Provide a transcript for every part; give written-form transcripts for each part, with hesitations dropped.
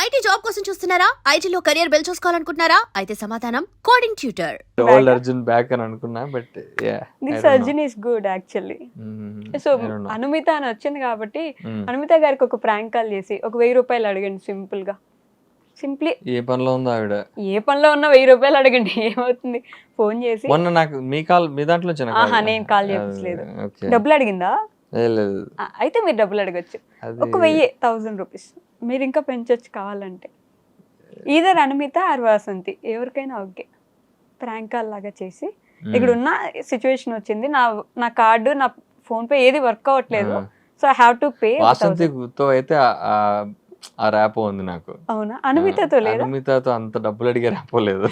IT job కోసం చూస్తున్నారా? ఐటీలో కెరియర్ బిల్డ్ చూసుకోవాలనుకుంటున్నారా? అయితే సమాధానం coding tutor. Old Arjun back అని అనుకున్నా but this Arjun is good actually. So Anumita అని వచ్చింది కాబట్టి అనుమిత గారికి ఒక ప్రాంక్ కాల్ చేసి ఒక 1000 రూపాయలు అడగండి సింప్లీ. ఏ పనిలో ఉందో ఆవిడ, ఏ పనిలో ఉన్నా 1000 రూపాయలు అడగండి, ఏమవుతుంది? ఫోన్ చేసి మొన్న నాకు మీ దాంట్లో నేను కాల్ చేయలేదు. డబ్బులు అడిగిందా? లేదు. అయితే మీరు డబ్బులు అడగచ్చు, ఒక 1000 రూపీస్ మీరు ఇంకా పెంచొచ్చు కావాలంటే. ఈధర్ అనుమిత ఆర్ వాసంతి ఎవరికైనా ఓకే. ప్రాంక్ కాల్ లాగా చేసి ఇక్కడ ఉన్న సిచ్యువేషన్ వచ్చింది, నా కార్డు నా ఫోన్ పే ఏది వర్క్ అవ్వట్లేదు, so I have to pay. వాసంతితో అయితే ఆ ర్యాపో ఉంది నాకు. అవునా? అనుమితతో లేదు. అనుమితతో అంత డబ్బులు అడిగే ర్యాపో లేదు.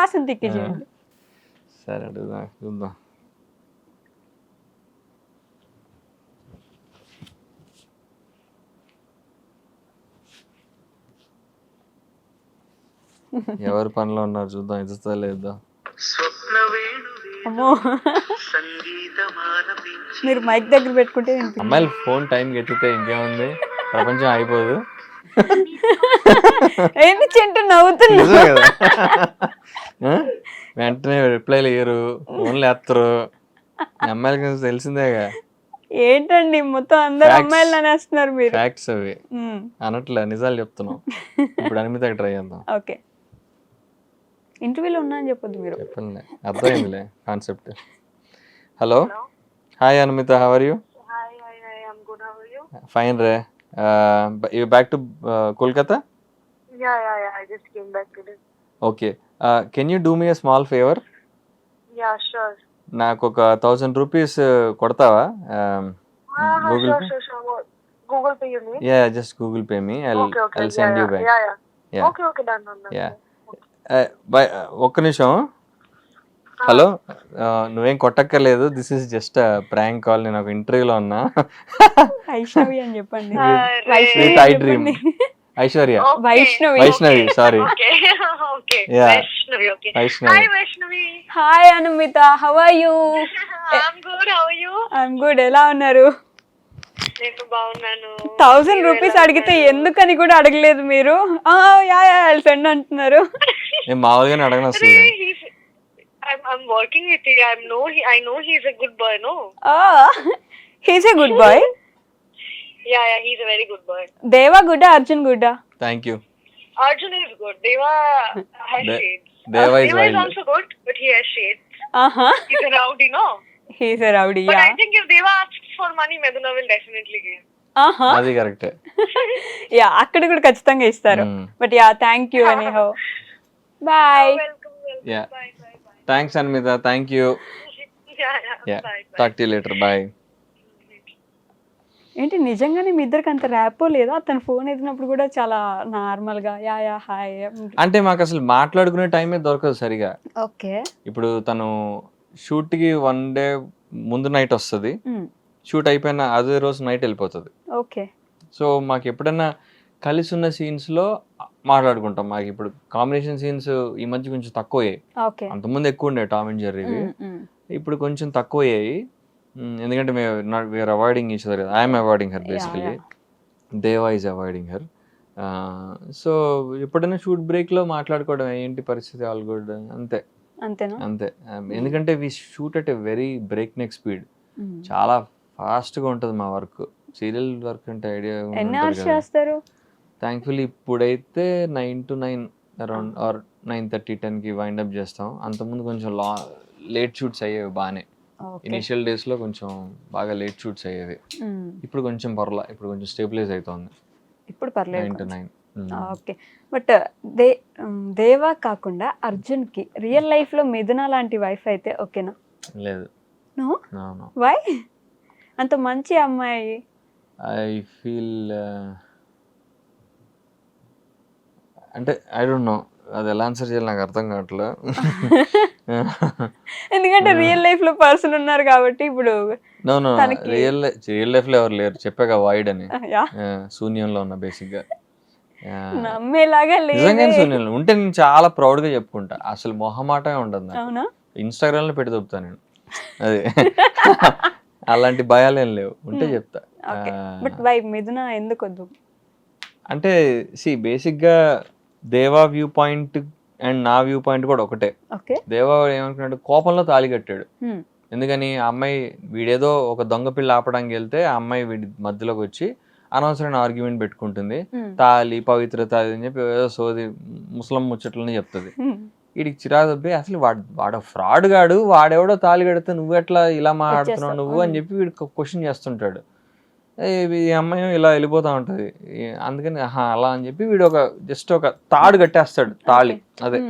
వాసంతికి చేయండి. సరే అడుగుదాం, చూద్దాం. ఎవరి పనిలో ఉన్నారు చూద్దాం, ఇస్తా లేదా. అమ్మో, మీరు మైక్ దగ్గర పెట్టుకుంటే అమ్మాయిలు ఫోన్ టైంకి ఎత్తితే ఇంకేముంది, ప్రపంచం అయిపోదు. ఏంటి చెంటు నవ్వుతున్నా? వెంటనే రిప్లైలు ఇయ్యరు, ఫోన్లు ఎత్తరు. అమ్మాయిలకి తెలిసిందేగా. ఏంటండి మొత్తం అందరు అమ్మాయిలు అనేస్తున్నారు మీరు. ఫ్యాక్ట్స్ అవి అనట్లే, నిజాలు చెప్తున్నాం. ఇప్పుడు అనిమితకి ట్రై చేద్దాం. ఓకే, ఇంటర్వ్యూలో ఉన్నా అని చెప్పొద్దు మీరు. చెప్పండి, అర్థమైందిలే concept. Hello, hi Animita, how are you? Fine రే. You back to Kolkata? Yeah, I just came back today. Okay. Can you do me a small favor? Yeah, sure. నాకు ఒక 1000 రూపీస్ కొడతావా? Google Pay? Sure. What? Google Pay you mean? Yeah, just Google Pay me. I'll send you back. Yeah. Okay, done. Yeah. ఒక్క నిమిషం. Hello, నువ్వేం కొట్టక్కర్లేదు, this is just prank call. నేను ఒక ఇంటర్వ్యూలో ఉన్నా. వైష్ణవి అని చెప్పండి. With I dream. Aishwarya. Vaishnavi, sorry. Vaishnavi. Hi Anumita, how are you? I'm good. ఎలా ఉన్నారు? నేను బాగున్నాను. 1000 రూపీస్ అడిగితే ఎందుకని కూడా అడగలేదు మీరు. సెండ్ అంటున్నారు. మామూలుగానే అడగను అసలు. I'm working with you. I know he's a good boy, no? He's a good boy. Yeah, he's a very good boy. Deva good, Arjun good? Thank you. Arjun is good. Deva has shades. Deva is also good, but he has shades. He's a rowdy, no? He's a rowdy, but yeah. I think if Deva asks for money, Meduna will definitely give. అది correct. Yeah, అక్కడ కూడా ఖచ్చితంగా ఇస్తారు. But yeah, thank you anyhow. Bye. Yeah, thanks Anmita, thank you. Yeah, talk to you later, bye. ఏంటి నిజంగానే మీ ఇద్దరికి అంత rapport లేదా? అతను ఫోన్ ఎత్తినప్పుడు కూడా చాలా నార్మల్ గా యా హాయ్ అంటే మాకు అసలు మాట్లాడుకునే టైమే దొరకదు సరిగా. ఓకే, ఇప్పుడు తను షూట్ కి 1 డే ముందు నైట్ వస్తుంది, షూట్ అయిపోయిన అదే రోజు నైట్ వెళ్ళిపోతుంది. ఓకే, సో మాకు ఎప్పుడైనా కలిసి ఉన్న సీన్స్ లో మాట్లాడుకుంటాం. మాకు ఇప్పుడు కాంబినేషన్ సీన్స్ ఈ మధ్య కొంచెం తక్కువయ్యాయి. అంతకుముందు ఎక్కువ ఉండే టామ్ అండ్ జెర్రీవి, ఇప్పుడు కొంచెం తక్కువయ్యాయి. ఎందుకంటే we're avoiding each other. I'm avoiding her basically, Deva is avoiding her. So ఎప్పుడైనా షూట్ బ్రేక్ లో మాట్లాడుకోవడం, ఏంటి పరిస్థితి, ఆల్ గుడ్, అంతే. ఎందుకంటే we shoot at a very breakneck speed. చాలా ఫాస్ట్ గా ఉంటుంది మా వర్క్. సీరియల్ వర్క్ అంటే ఐడియా చేస్తారు. థ్యాంక్ఫుల్లీ ఇప్పుడైతే 9 to 9 అరౌండ్ ఆర్ 9:30, 10 కి వైండ్ అప్ చేస్తాం. అంతకుముందు కొంచెం లేట్ షూట్స్ అయ్యేవి బాగానే. ఇనిషియల్ డేస్ లో కొంచెం బాగా లేట్ షూట్స్ అయ్యేవి. ఇప్పుడు కొంచెం పర్లా, ఇప్పుడు కొంచెం స్టేబిలైజ్ అవుతుంది. ఇప్పుడు పర్లేదు. 9 to 9. ఓకే, బట్ దేవా కాకుండా అర్జున్ కి రియల్ లైఫ్ లో మిథున లాంటి వైఫ్ అయితే ఓకేనా? లేదు. No, why? అంత మంచి అమ్మాయి. ఐ ఫీల్ అంటే ఐ డోంట్ నో, అది ఎలా ఆన్సర్ చేయాలి నాకు అర్థం కావట్లేదు. ఎందుకంటే రియల్ లైఫ్ లో పర్సన్ ఉన్నారు కాబట్టి. ఇప్పుడు రియల్ లైఫ్ లో ఎవరు లేరు, చెప్పాక వాయిడ్ అని. శూన్యంలో ఉన్నా బేసిక్ గా. నమ్మేలాగా నిజంగా శూన్యంలో ఉంటే నేను చాలా ప్రౌడ్ గా చెప్పుకుంటా. అసలు మొహమాటమే ఉండదు. ఇన్స్టాగ్రామ్ లో పెట్టి దొబ్బుతా నేను. అది అలాంటి భయాలు ఏం లేవు, ఉంటే చెప్తా. బట్ వై మిథున ఎందుకు వద్దు? అంటే బేసిక్గా దేవా వ్యూ పాయింట్ అండ్ నా వ్యూ పాయింట్ కూడా ఒకటే. ఓకే. దేవా ఏమనుకున్నాడు, కోపంలో తాళి కట్టాడు. ఎందుకని ఆ అమ్మాయి వీడేదో ఒక దొంగ పిల్ల ఆపడానికి వెళ్తే ఆ అమ్మాయి వీడి మధ్యలోకి వచ్చి అనవసరమైన ఆర్గ్యుమెంట్ పెట్టుకుంటుంది. తాళి పవిత్రత అని చెప్పి ఏదో సోది ముస్లిం ముచ్చట్లని చెప్తుంది. వీడికి చిరాకు తప్పి అసలు వాడు ఫ్రాడ్ గాడు, వాడెవడో తాళి కడితే నువ్వు ఎట్లా ఇలా మాట్లాడుతున్నావు నువ్వు అని చెప్పి వీడు క్వశ్చన్ చేస్తుంటాడు. ఈ అమ్మాయి ఇలా వెళ్ళిపోతా ఉంటది. అందుకని అలా అని చెప్పి వీడు జస్ట్ ఒక తాడు కట్టేస్తాడు, తాళి అదే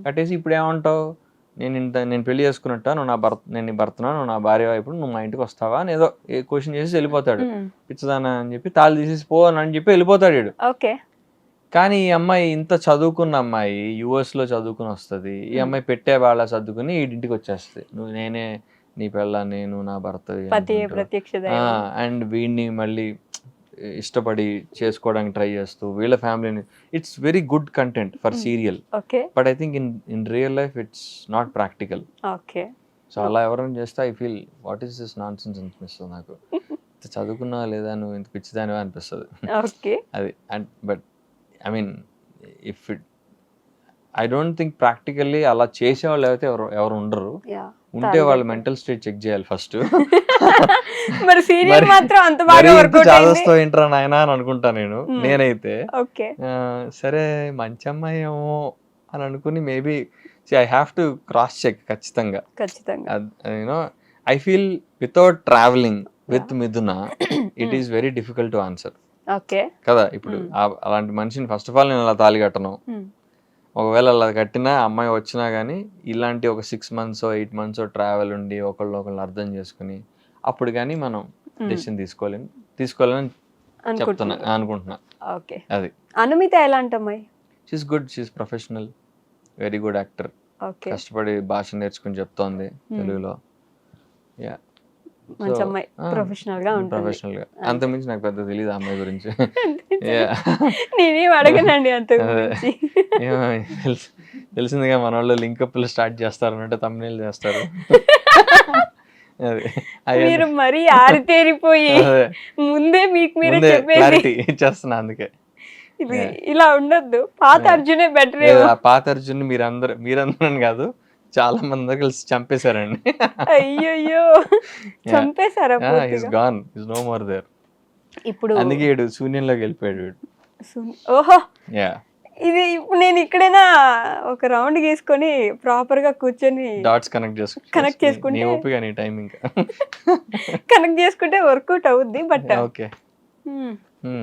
కట్టేసి ఇప్పుడు ఏమంటావు, నేను పెళ్లి చేసుకున్నట్ట, నేను నీ భర్తనా, నువ్వు నా భార్య ఇప్పుడు నువ్వు మా ఇంటికి వస్తావా అని ఏదో క్వశ్చన్ చేసి వెళ్ళిపోతాడు. పిచ్చదానా అని చెప్పి తాళి తీసేసి పో అని చెప్పి వెళ్ళిపోతాడు వీడు. కానీ ఈ అమ్మాయి ఇంత చదువుకున్న అమ్మాయి, US లో చదువుకుని వస్తుంది. ఈ అమ్మాయి పెట్టే వాళ్ళ చదువుకుని వీడింటికి వచ్చేస్తుంది. నేనే నీ పిల్ల, నేను నా భర్త అండ్ వీడిని మళ్ళీ ఇష్టపడి చేసుకోవడానికి ట్రై చేస్తూ వీళ్ళ ఫ్యామిలీని. It's very good content for serial, but I think in real life it's not practical. So అలా ఎవరైనా చేస్తే I feel what is this non sense అనిపిస్తుంది నాకు. చదువుకున్నా లేదా నువ్వు ఇంత పిచ్చిదానివా అనిపిస్తుంది అది. And but I mean I don't think practically అలా చేసేవాళ్ళు అయితే ఎవరు ఉండరు. ఉంటే వాళ్ళు మెంటల్ స్టేట్ చెక్ చేయాలి ఫస్ట్. మరి సీరియల్ మాత్రం అంత బాగా వర్కౌట్ అయింది. చాదస్తో ఏంట్రా నాయనా అని అనుకుంటా నేనైతే. సరే మంచి అమ్మాయి ఏమో అని అనుకుని maybe I have to cross check ఖచ్చితంగా. You know I feel without travelling with Mithuna it is very difficult to answer కదా. ఇప్పుడు అలాంటి మనిషిని ఫస్ట్ ఆఫ్ ఆల్ నేను అలా తాళి కట్టను. ఒకవేళ అలా కట్టినా అమ్మాయి వచ్చినా కానీ ఇలాంటి ఒక 6 months 8 months ట్రావెల్ ఉండి ఒకళ్ళు అర్థం చేసుకుని అప్పుడు కానీ మనం డెసిషన్ తీసుకోవాలని అనుకుంటున్నా. అది అనుమిత ఎలాంటి అమ్మాయి? She's good, she's professional, very good actor. కష్టపడి భాష నేర్చుకుని చెప్తోంది తెలుగులో. ప్రొఫెషనల్ గా అంతకుమించి నాకు పెద్ద తెలియదు అమ్మాయి గురించి. నేనేం అడగనండి అంత. తెలిసిందిగా మన వాళ్ళు లింకప్ స్టార్ట్ చేస్తారు అంటే తమ్ముళ్ళు చేస్తారు. మీరు మరీ ఆరితేరిపోయి ముందే మీకు మీరే చెప్పేసి ఇచ్చేస్తున్నా. అందుకే ఇలా ఉండొద్దు. పాత అర్జునే బెటర్. పాత అర్జున్ మీరందరూ కాదు, చాలా మంది కలిసి చంపేశారండి. అయ్యో చంపేశారా? No more there. ఇప్పుడు అందుకే శూన్యంలోకి వెళ్ళిపోయాడు. ఓహో, ఇది ఇప్పుడు నేను ఇక్కడైనా ఒక రౌండ్ గీసుకొని ప్రాపర్ గా కూర్చొని డాట్స్ కనెక్ట్ చేసుకుంటే కనెక్ట్ చేసుకుంటే వర్కౌట్ అవుద్ది. బట్ ఓకే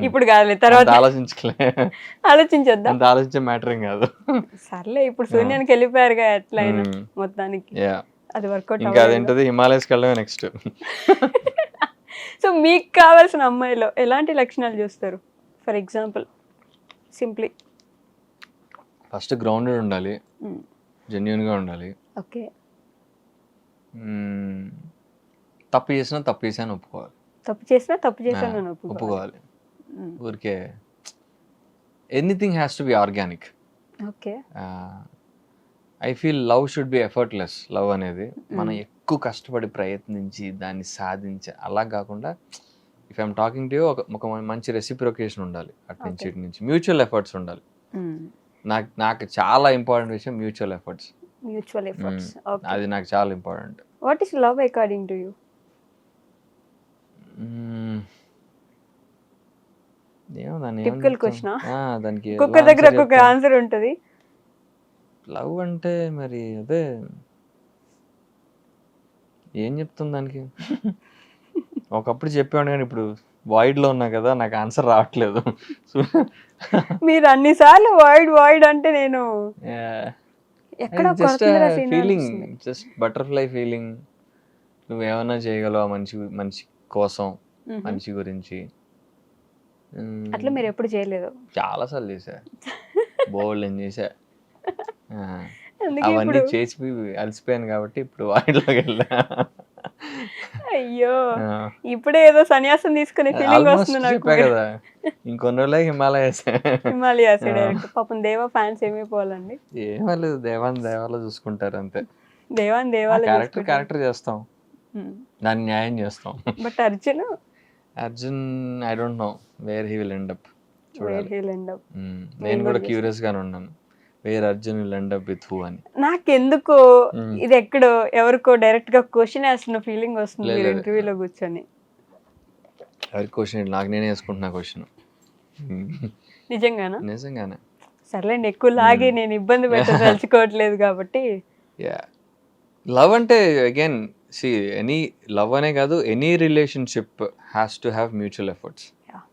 ఇప్పుడు కాదులే, తర్వాత ఆలోచించొద్దాం. ఆలోచించే మ్యాటర్ ఏం కాదు. సర్లే, ఇప్పుడు శూన్యానికి వెళ్ళిపోయారుగా ఎట్లయినా మొత్తానికి అది వర్కౌట్. ఇంకా అదేంటది, హిమాలయస్కి వెళ్ళడమే నెక్స్ట్. సో మీకు కావాల్సిన అమ్మాయిలో ఎలాంటి లక్షణాలు చూస్తారు? For example simply first grounded ఉండాలి, జెన్యూన్ గా ఉండాలి. ఓకే. తప్పు చేసాను ఒప్పుకోవాలి. తప్పు చేసాను ఒప్పుకోవాలి. ఊరికే anything has to be organic. Okay. I feel love should be effortless. Love అనేది మనం ఎక్కువ కష్టపడి ప్రయత్నించి దాన్ని సాధించే అలా కాకుండా, if I'm talking to you, ఒక మంచి రెసిప్రొకేషన్ ఉండాలి అటు నుంచి ఇటు నుంచి. మ్యూచువల్ ఎఫర్ట్స్ ఉండాలి. నాకు చాలా ఇంపార్టెంట్ విషయం మ్యూచువల్ ఎఫర్ట్స్. అది నాకు చాలా important. What is love according to you? Typical question. దానికి ఒక్కొక్క దగ్గర ఒక్కొక్క ఆన్సర్ ఉంటది. లవ్ అంటే మరి అదే ఏం చెప్తుంది దానికి. ఒకప్పుడు చెప్పాను కానీ ఇప్పుడు వాయిడ్ లో ఉన్నా కదా, నాకు ఆన్సర్ రావట్లేదు. మీరు అన్నిసార్లు వాయిడ్ అంటే నేను ఫీలింగ్, జస్ట్ బటర్ఫ్లై ఫీలింగ్. నువ్వు ఏమన్నా చేయగలవా మనిషి కోసం, మనిషి గురించి. అట్లా మీరు ఎప్పుడు చేయలేదు? చాలా సార్లు చేశా, బోల్డ్ చేశా. అవన్నీ చేసి అలసిపోయాను కాబట్టి ఇప్పుడు వాయిడ్లోకి వెళ్ళా. అయ్యో, ఇప్పుడే ఏదో సన్యాసం తీసుకునే ఫీలింగ్ వస్తుంది నాకు. చెప్పా కదా, ఇంకొన్ని రోజులే హిమాలయాస్. పాపం దేవా ఫ్యాన్స్ ఏమైపోవాలండి. ఏమలేదు, దేవాలో చూసుకుంటారు అంతే. దేవాన్ క్యారెక్టర్ చేస్తాం, దాన్ని న్యాయం చేస్తాం. But Arjun I don't know where he will end up. Where he'll end up. నేను కూడా క్యూరియస్ గానే ఉన్నాను, where Arjun will end up with who అని. నాకెందుకో ఇది ఎక్కడో ఎవరికో డైరెక్ట్ గా క్వశ్చన్ వేస్తున్న ఫీలింగ్ వస్తుంది లేదు, మీరు లేదు. ఇంటర్వ్యూలో కూర్చొని. ఎవరి క్వశ్చన్ నాకు నేనే వేసుకుంటున్నా క్వశ్చన్. నిజంగానా? నిజంగానే. సర్లేండి, ఎక్కువ లాగి నేను ఇబ్బంది పెట్టదలుచుకోవట్లేదు కాబట్టి. యా, లవ్ అంటే అగైన్ సి ఎనీ లవ్ అనే కాదు, any relationship has to have mutual efforts. Yeah.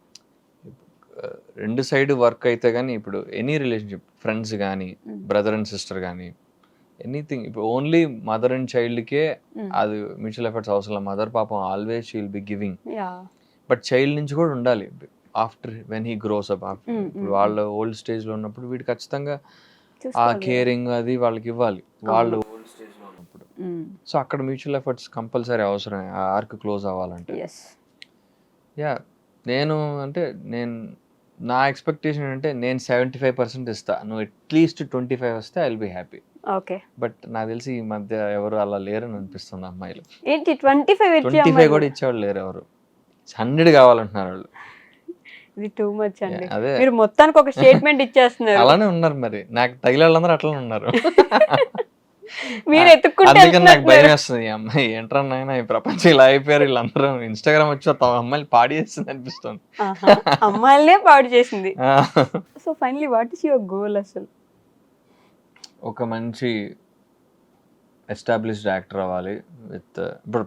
రెండు సైడ్ వర్క్ అయితే కానీ ఇప్పుడు ఎనీ రిలేషన్షిప్, ఫ్రెండ్స్ కానీ బ్రదర్ అండ్ సిస్టర్ కానీ ఎనీథింగ్, ఇప్పుడు ఓన్లీ మదర్ అండ్ చైల్డ్కే అది మ్యూచువల్ ఎఫర్ట్స్ అవసరం. మదర్ పాపం always she will be giving, but child నుంచి కూడా ఉండాలి. After when he gross up, ఇప్పుడు వాళ్ళ ఓల్డ్ స్టేజ్ లో ఉన్నప్పుడు వీడు ఖచ్చితంగా ఆ కేరింగ్ అది వాళ్ళకి ఇవ్వాలి, వాళ్ళు ఓల్డ్ స్టేజ్ లో ఉన్నప్పుడు. సో అక్కడ మ్యూచువల్ ఎఫర్ట్స్ కంపల్సరీ అవసరమే ఆ ఆర్క్ క్లోజ్ అవ్వాలంటే. యా, నేను నా ఎక్స్పెక్టేషన్ అంటే నేను 75% ఇస్తా, నువ్వు అట్లీస్ట్ 25 వస్తే I will be happy. Okay, but నాకు తెలిసి ఈ మధ్య ఎవరు అలా లేరని అనిపిస్తుంది అమ్మాయిలు. ఏంటి 25 కూడా ఇచ్చేవాళ్ళు లేరు, ఎవరు 100 కావాలంటున్నారు వాళ్ళు. ఇది టూ మచ్ అండి. అదే మీరు మొత్తానికి ఒక స్టేట్మెంట్ ఇచ్చేస్తున్నారు. అలానే ఉన్నారు, మరి నాకు తగిలే వాళ్ళందరూ అట్లనే ఉన్నారు. మీరు ఎత్తుక్కుంటే అందుకని నాకు భయం వేస్తుంది, ఈ అమ్మాయి ఏంట్రన్నా ఈ ప్రపంచం ఇలా అయిపోయారు వీళ్ళందరూ, ఇన్స్టాగ్రామ్ వచ్చి అమ్మాయిలు పాడి చేస్తుంది అనిపిస్తుంది. అమ్మాయిలనే పాడు చేసింది. So finally what is your goal అసలు? ఒక మంచి ఎస్టాబ్లిష్డ్ యాక్టర్ అవ్వాలి విత్, ఇప్పుడు